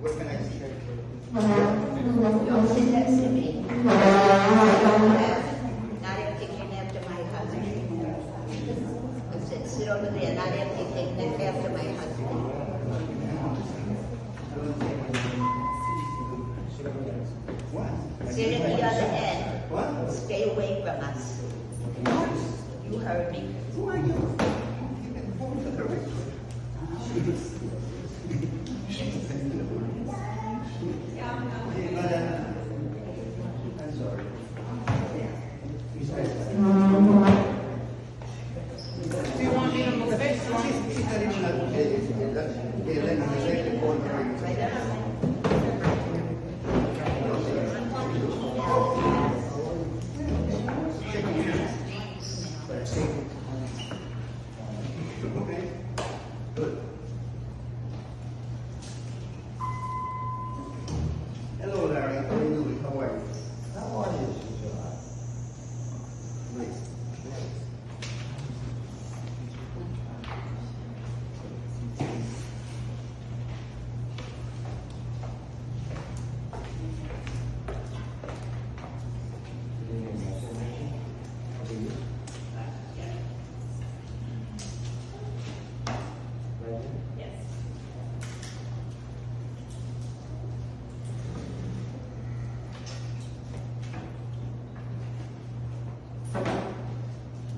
What can I see? Don't sit next to me. Not empty, came after my husband. Sit over there, not empty, take after my husband. What? Sit at the other end. What? Stay away from us. You heard me. Who are you? I'm sorry. Do you want me to move it? Okay. Good. Hello, Larry. How are you doing? How are you? How are you, John? Great.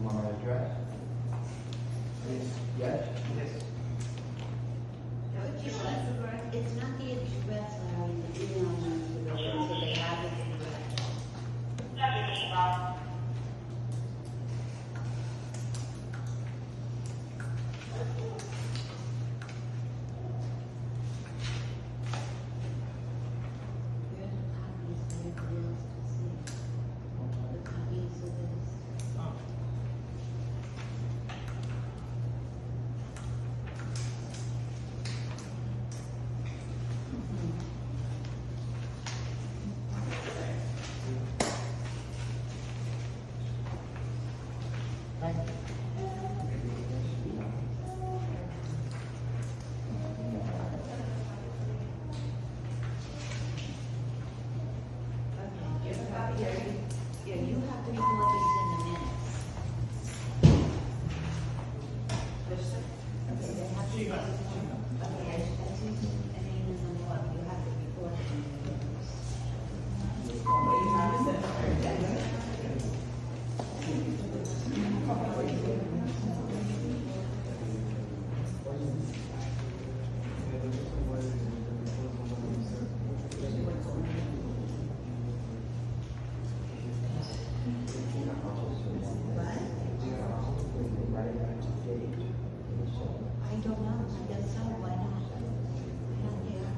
Want my address? Yes? Yes. It's not the address, Larry, the email number, so they have it. Here's the copies for everybody else to see. The copies of this. Yeah, you have to report these in the minutes. Okay, they have to. Okay, I see the name in the law, you have to report it in the minutes. I don't know, I guess so, why not? I don't care.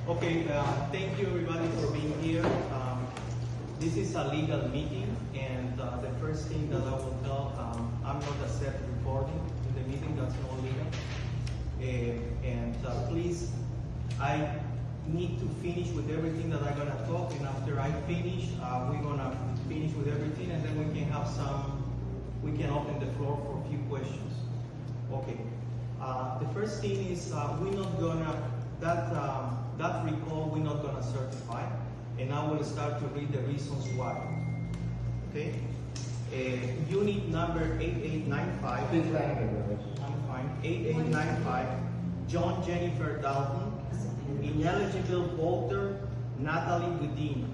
Okay, thank you everybody for being here. This is a legal meeting, and the first thing that I will tell, I'm not accept recording in the meeting, that's not legal. And please, I need to finish with everything that I'm gonna talk, and after I finish, we're gonna finish with everything, and then we can open the floor for a few questions. Okay. The first thing is we're not gonna that recall we're not gonna certify, and I will start to read the reasons why. Okay. Unit number 8895. Speak louder, Rose. I'm fine. 8895. John Jennifer Dalton. Ineligible voter Natalie Godin.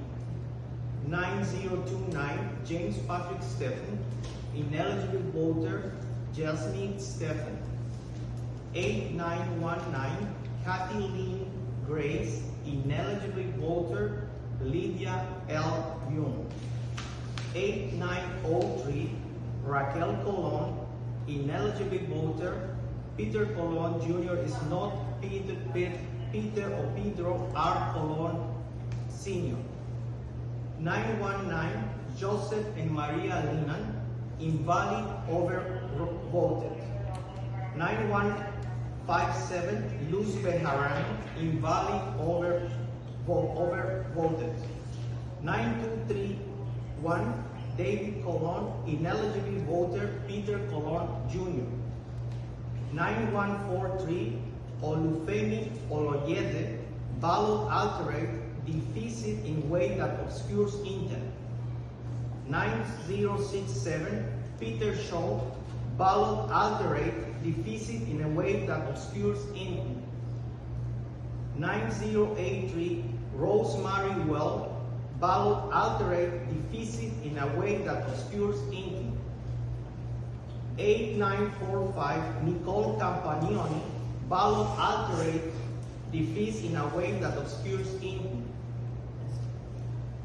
9029 James Patrick Stephen. Ineligible voter Jasmine Stephen. 8919 Kathy Lynn Grace. Ineligible voter Lydia L. Young. 8903 Raquel Colon. Ineligible voter Peter Colon Jr. is not Peter or Pedro R. Colon Sr. 919 Joseph and Maria Linan. Invalid overvoted. 9157 Luz Bejaran. Invalid overvoted. 9231 David Colon. Ineligible voter Peter Colon Jr. 9143 Olufemi Oloyede. Ballot altered, deficit in way that obscures intent. 9067 Peter Shaw. Ballot altered, deficit in a way that obscures intent. 9083 Rosemary Well. Ballot altered, deficit in a way that obscures intent. 8945 Nicole Campagnoni. Ballot altered, deficit in a way that obscures intent.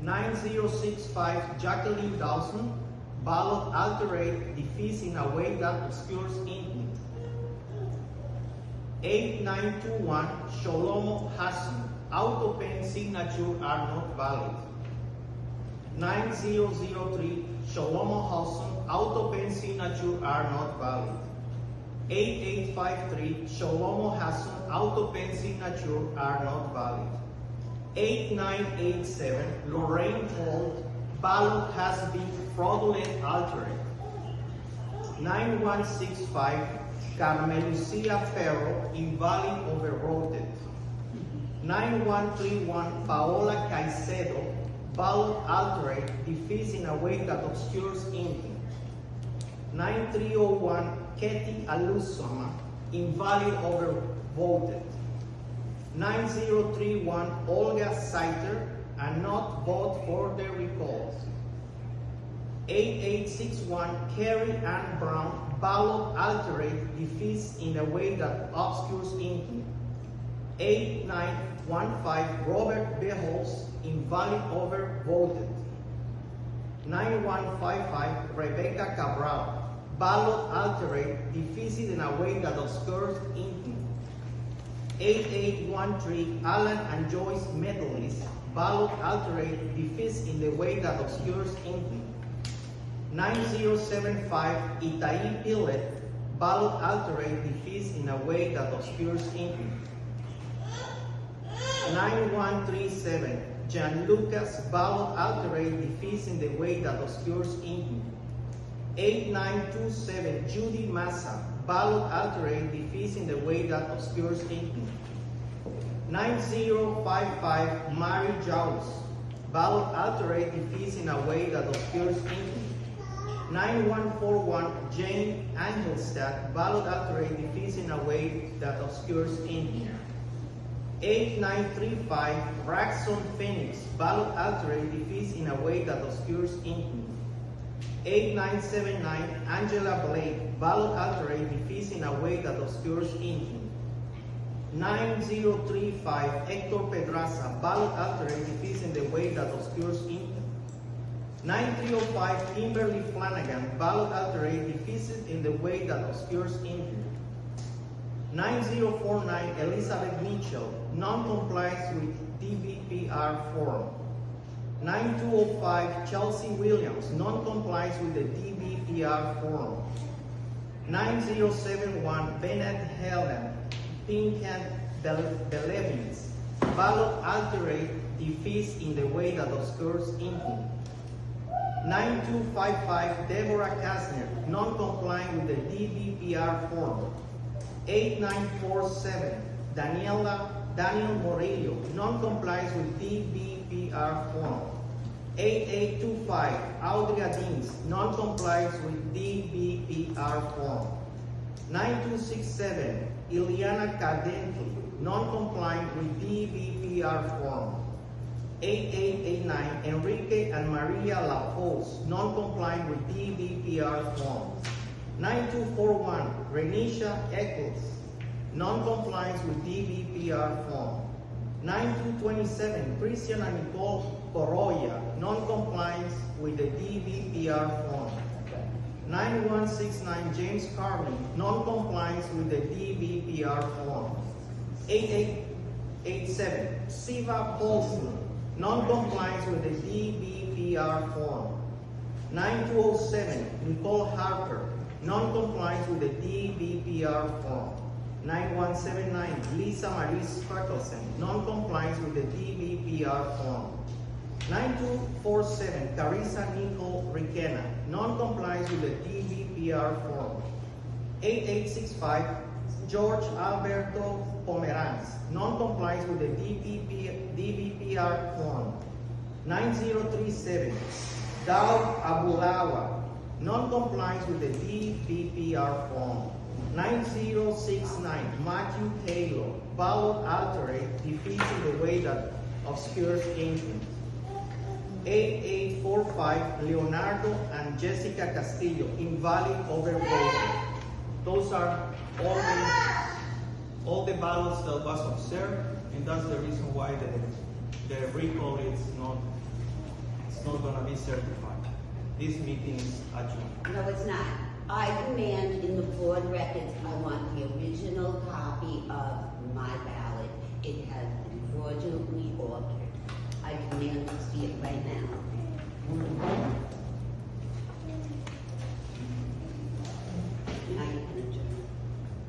9065 Jacqueline Dawson. Ballot altered, deficit in a way that obscures intent. 8921 Sholomo Hassan. Auto pen signature are not valid. 9003 Sholomo Hassan. Auto pen signature are not valid. 8853 Sholomo Hassan. Auto pen signature are not valid. 8987 Lorraine Holt. Ballot has been fraudulent altered. 9165 Carmelucia Ferro. Invalid overvoted. 9131 Paola Caicedo. Ballot altered, deficit in a way that obscures intent. 9301 Ketty Alusoma. Invalid overvoted. 9031 Olga Saiter. And not vote for the recalls. 8861 Carrie Ann Brown. Ballot altered, deficit in a way that obscures intent. 8915 Robert Beholz. Invalid overvoted. 9155 Rebecca Cabral. Ballot altered, deficit in a way that obscures intent. 8813 Alan and Joyce Medalist. Ballot altered, deficit in the way that obscures intent. 9075 Itai Pillet. Ballot altered, deficit in a way that obscures intent. 9137 Jan Lucas. Ballot altered, deficit in the way that obscures intent. 8927 Judy Massa. Ballot altered, deficit in the way that obscures intent. 9055 Mary Jaws. Ballot altered, deficit in a way that obscures intent. 9141 Jane Angelstad. Ballot altered, deficit in a way that obscures intent. 8935 Braxton Phoenix. Ballot altered, deficit in a way that obscures intent. 8979 Angela Blake. Ballot altered, deficit in a way that obscures intent. 9035 Hector Pedraza. Ballot altered, deficit in the way that obscures intent. 9305 Kimberly Flanagan. Ballot altered, deficit in the way that obscures intent. 9049 Elizabeth Mitchell. Non-compliance with DBPR form. 9205 Chelsea Williams. Non-compliance with the DBPR form. 9071 Bennett Helen Pinkham Belevins. Ballot alterate defeats in the way that obscures intent. 9255 Deborah Kastner, non-compliant with the DBPR form. 8947 Daniel Morello, non-compliance with DBPR form. 8825 Audrey Adins, non-compliance with DBPR form. 9267 Ileana Cadenti, non-compliant with DBPR form. 8889 Enrique and Maria Lapose, non-compliant with DBPR form. 9241 Renisha Eccles, non-compliance with DBPR form. 9227 Christian and Nicole Corolla, non-compliance with the DBPR form. 9169 James Carlin, non-compliance with the DBPR form. 8887 Siva Paulson, non-compliance with the DBPR form. 9207 Nicole Harper, non-compliance with the DBPR form. 9179 Lisa Marie Sparkelson, non-compliance with the DBPR form. 9247 Carissa Nicole Riquena, non-compliance with the DBPR form. 8865 George Alberto Pomeranz, non-compliance with the DBPR form. 9037 Daud Abulawa, non-compliance with the DBPR form. 9069 Matthew Taylor, ballot alterate defeats in the way that obscures intent. 8845 Leonardo and Jessica Castillo, invalid overvoted. Those are all the ballots that was observed, and that's the reason why the recall is not going to be certified. This meeting is adjourned. No, it's not. I demand in the board records, I want the original copy of my ballot. It has been fraudulently altered. I demand to see it right now. Now you can adjourn.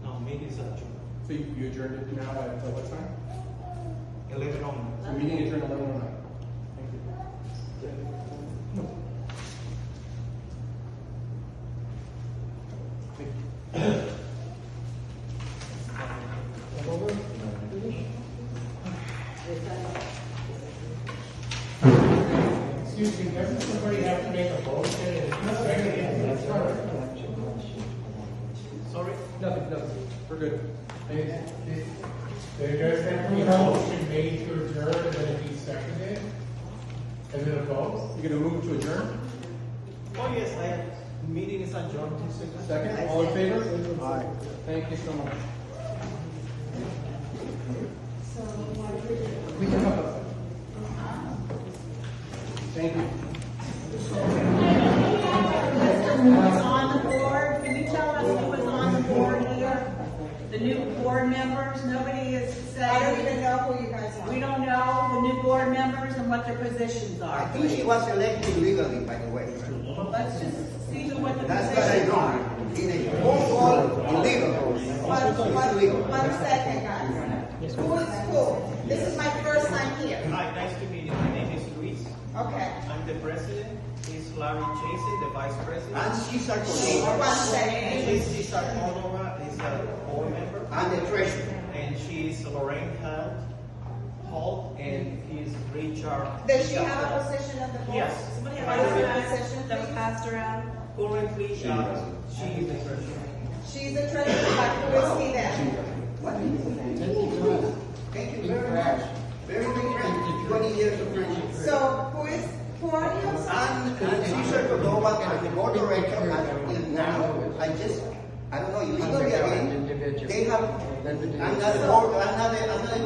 No, meeting is adjourned. So you adjourned it now at what time? 11 on. So meeting adjourned 11:09. Thank you. Excuse me, doesn't somebody have to make a motion? Sorry? Nothing. We're good. There does have to be a motion made to adjourn and then it be seconded? And then a vote? You gonna move to adjourn? Oh yes, meeting is adjourned. Second, all in favor? Aye. Thank you so much. We can have a. Thank you. Who was on the board? Can you tell us who was on the board here? The new board members? Nobody is saying. I don't even know who you guys are. We don't know the new board members and what their positions I are. think she was elected legally, by the way. Let's just see what the That's what I positions know. are. In a phone call, illegal. Illegal. One second, guys. Who is who? This is my first time here. Hi, nice to meet you. My name is Luis. Okay. I'm the president. He's Larry Chasen, the vice president. And she's our coordinator. One second. She's Cesar Cordova, is a board member. And the treasurer. And she's Lorraine Holt, and he's Richard. Does she have a position on the board? Yes. What is her position? That was passed around. Currently, she is the treasurer. She's the treasurer, but who is he then? Thank you very much. Very big friend. 20 years of friendship. So, who are you? And Cesar Cordova, and the board director, until now, I don't know, illegally again, they have, I'm not a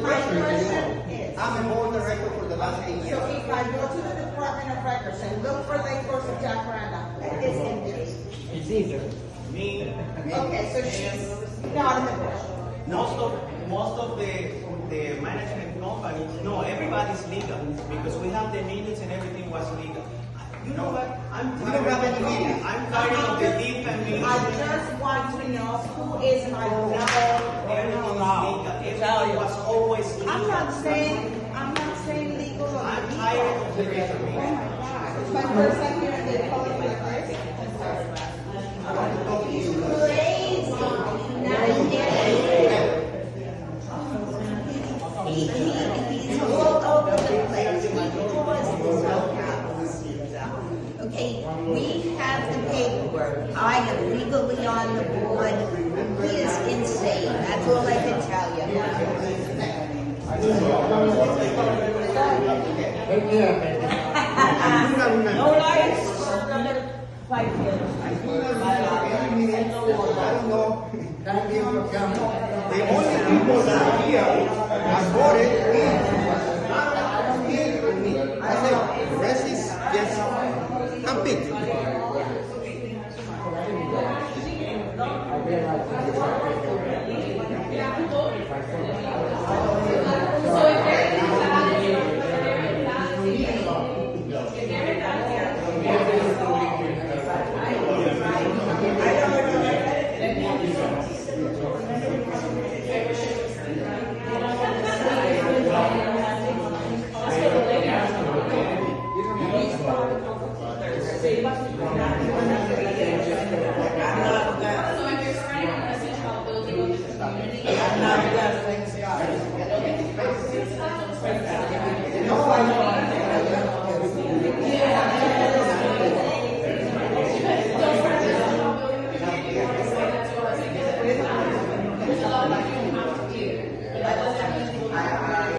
My treasurer question anymore. is, I'm a board director for the last 8 so years. if I go to the Department of Records and look for Lake Coast Jacaranda, it's empty. Me, Okay, so she's not in the board. most of the management companies, no, everybody's legal because we have the minutes and everything was legal. You know what? I'm We don't have any meetings. I'm tired of the defamation. I just want to know who is my Everything is legal. Everything was always legal. I'm not saying legal or I'm illegal. tired of the Oh defamation. my God, it's my first time hearing they call it like this. I want to talk to you. Crazy, not getting. He's all over the place. He caused this whole problem. Okay, we have the paperwork. I am legally on the board. He is insane. That's all I can tell you. Take care, baby. No lights. Fight here. I don't know. Thank you for coming. The only people that are here are voted in.